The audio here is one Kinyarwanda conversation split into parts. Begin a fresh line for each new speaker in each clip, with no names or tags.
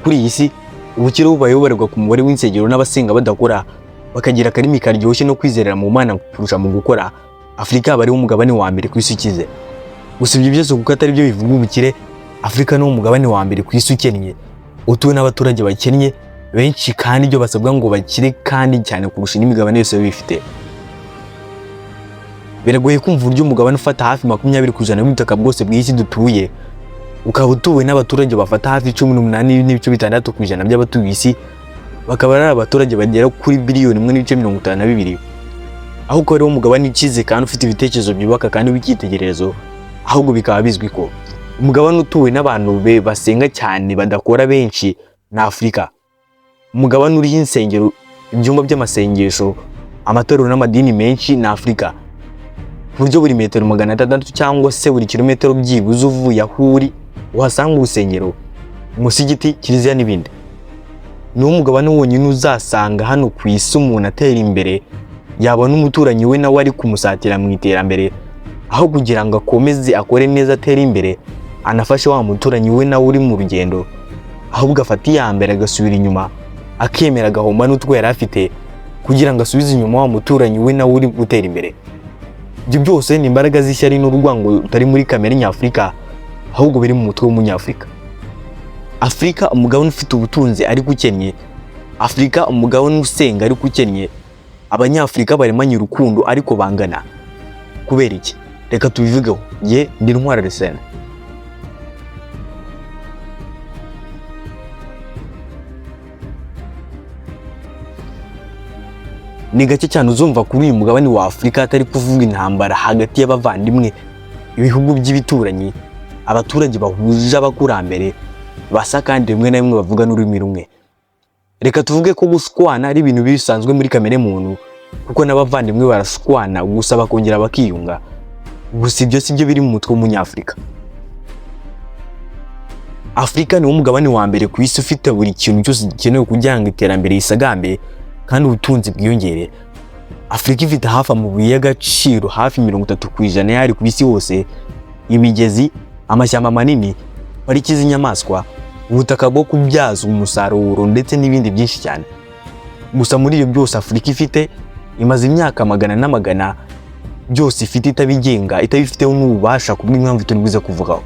kuri iyi si ubukire bubayoborerwa ku mubare w'insengero n'abasenga badakora bakagira akarimi karyoshye no kwizerera mu Mana kurusha mu gukora. Afrika bari umugabane wa mbere ku isi ukize. Gusa ibyo byose kuko atari byo bivuga ubukire, Afrika no umugabane wa mbere ku isi ukennye, utuwe n'abaturage bakennye benshi kandi ibyo basabwa ngo bakire kandi cyane kurusha n'imigabane yose bifite. Biragoye kumva uburyo umugabane ufata hafi 20% y'ubutaka bwose bw'isi dutuye ukaba utuwe n'abaturage bafata hafi 18.6% by'abatuye isi, bakaba ari abaturage bagera kuri biliyoni 1.52. Aho ko rero umugabane ukize kandi ufite ibitekerezo byubaka kandi w'icyitegererezo, ahubwo bikaba bizwi ko umugabane utuwe n'abantu basenga cyane badakora benshi na Afrika. Umugabane uriho insengero, ibyumba by'amasengesho, amatorero n'amadini menshi na Afrika. Buryo buri metero 600 cyangwa se buri kilometero byibuze uvuye aho uri uhasanga urusengero, umusigiti, kiliziya n'ibindi. Ni umugabane wonyine uzasanga hano ku isi umuntu atera imbere yabona umuturanyi we nawe ari kumusatira mu iterambere, aho kugira ngo akomeze akore neza atera imbere anafashe wa muturanyi we nawe uri mu rugendo, ahubwo afata iyambere agasubira inyuma akemera agahomba n'utwo yari afite kugira ngo asubize inyuma wa muturanyi we nawe uri gutera imbere. Ibyo byose ni imbaraga z'ishyari n'urwango utari muri kamere nyafrika, ahubwo biri mu mutwe w'umunyafrika. Afrika umugabane ufite ubutunzi ariko ukennye, Afrika umugabane usenga ariko ukennye. Abanyafrika baremanye urukundo ariko bangana. Kubera iki? Reka tubivugeho. Ye ndi NTWARI Arsene. Ni gake cyane uzumva kuri uyu mugabane wa Afrika atari kuvuga intambara hagati y'abavandimwe, ibihugu by'ibituranyi, abaturage bahuje abakurambere basa kandi rimwe na rimwe bavuga n'ururimi rumwe. Reka tuvuge ko gushwana ari ibintu bisanzwe muri kamere muntu, kuko n'abavandimwe barashwana gusa bakongera bakiyunga. Gusa ibyo sibyo biri mu mutwe w'umunyafrika. Afrika ni umugabane wa mbere ku isi ufite buri kintu cyose gikenewe kugira ngo iterambere risagambe kandi ubutunzi bwiyongere. Afrika ifite hafi amabuye y'agaciro hafi 30% yari ku isi hose, imigezi, amashyamba manini, pariki z'inyamaswa, ubutaka bwo kubyaza umusaruro ndetse n'ibindi byinshi cyane. Gusa muri iyo byose Afrika ifite imaze imyaka magana n'amagana byose ifite itabigenga, itabifiteho n'ububasha kubw'impamvu turibuze kuvugaho.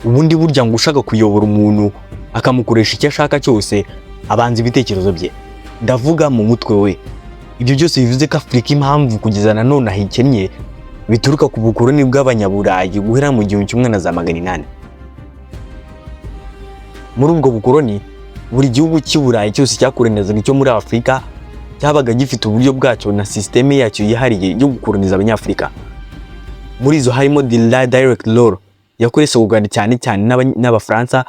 Ubundi burya ngo ushaka kuyobora umuntu akamukoresha icyo ashaka cyose abanza ibitekerezo bye, ndavuga mu mutwe we. Ibyo byose bivuze ko Afrika impamvu kugeza na none ahikennye bituruka ku bukoroni bw'abanyaburayi guhera mu 1800. Muri ubwo bukoroni buri gihugu cy'Iburayi cyose cyakorenezaga icyo muri Afrika cyabaga gifite uburyo bwacyo na systeme yacyo yihariye yo gukoroniza abanyafrika. Muri izo harimo direct law yakoreshwaga cyane cyane n'Abafaransa,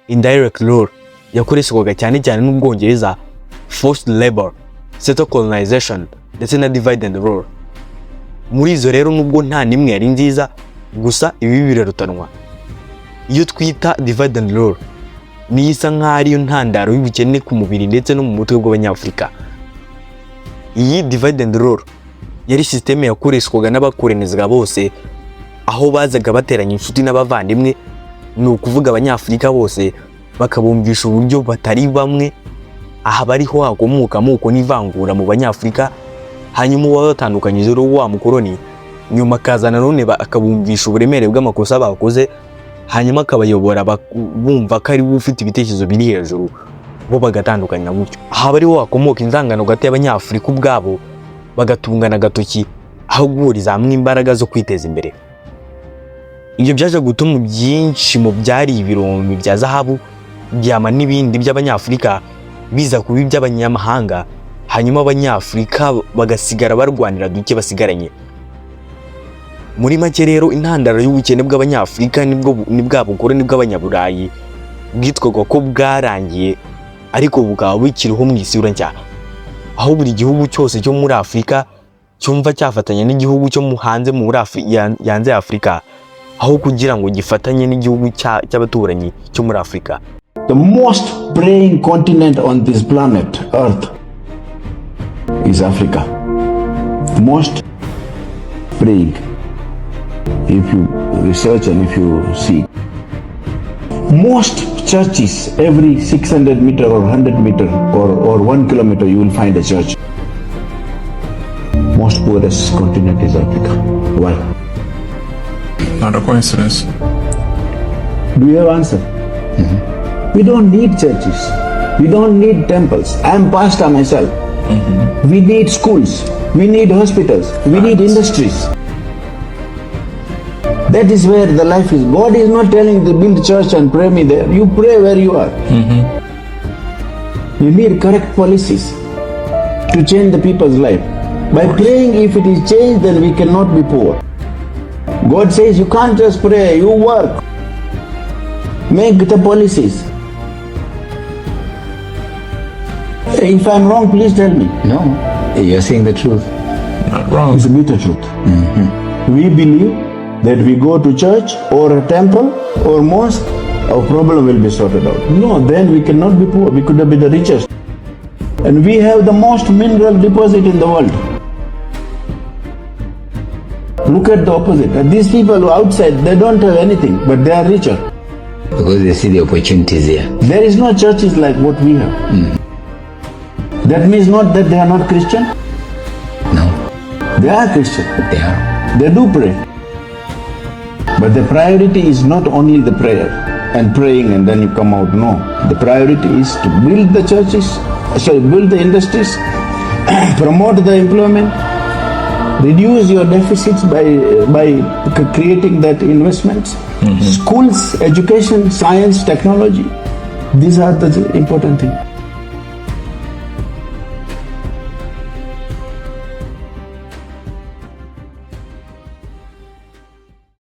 indirect law yakoreshwaga cyane cyane n'Ubwongereza, forced labor, settled colonization ndetse na divide and rule. Muri izo rero nubwo nta nimwe yari nziza, gusa ibi birarutanwa. Iyo twita divide and rule ni isa nk'ari yo ntandaro y'ubukene ku mubiri ndetse no mu mutwe bw'abanyafrika. Iyi divide and rule yari systeme yakoreshwaga n'abakorenezaga bose, aho bazaga bateranya inshuti n'abavandimwe, ni ukuvuga abanyafrika bose bakabumvisha uburyo batari bamwe, aha bariho hakomoka amoko n'ivangura mu banyafrika, hanyuma wabatandukanyije rero wa mukoroni nyuma kazana none akabumvisha uburemere bw'amakosa bakoze, hanyuma akabayobora bumva ko ari ufite ibitekerezo biri hejuru, bo bagatandukanya gutyo. Aha bariho hakomoka inzangano gati y'abanyafrika ubwabo bagatungana gatoki, aho guhuriza hamwe imbaraga zo kwiteza imbere. Ibyo byaje gutuma byinshi mu byari ibirombe bya zahabu, byama n'ibindi by'abanyafrika biza kuba iby'abanyamahanga, hanyuma abanyafrika bagasigara barwanira duke basigaranye. Muri make rero intandaro y'ubukene bw'abanyafrika ni bwa bukoroni bw'abanyaburayi bwitwaga ko bwarangiye, ariko bukaba bukiriho mu isura nshya, aho buri gihugu cyose cyo muri Afrika cyumva cyafatanya n'igihugu cyo hanze muri yanze ya Afrika, aho kugira ngo gifatanye n'igihugu cy'abaturanyi cyo muri Afrika.
The most praying continent on this planet Earth is Africa. Most praying. If you research and if you see, Most churches, every 600 meter or 100 meter or 1 kilometer, you will find a church. Most poorest continent is Africa. Why?
Not a coincidence.
Do you have answer? We don't need churches. We don't need temples. I am pastor myself. We need schools. We need hospitals. We need industries. That is where the life is. God is not telling to build church and pray me there. You pray where you are. You need correct policies to change the people's life. By praying, if it is changed, then we cannot be poor. God says you can't just pray, you work. Make the policies. If I'm wrong, please tell me.
No, you're saying the truth.
Not wrong.
It's a bitter truth. We believe that we go to church or a temple or mosque, our problem will be sorted out. No, then we cannot be poor. We could be the richest. And we have the most mineral deposit in the world. Look at the opposite. These people who are outside, they don't have anything, but they are richer.
Because they see the opportunities there.
There is no churches like what we have. That means not that they are not Christian.
No,
They are Christian.
they are.
They do pray. But the priority is not only the prayer and praying and then you come out. No. The priority is to build the churches, build the industries, promote the employment, reduce your deficits by creating that investments. Schools, education, science, technology. These are the important things.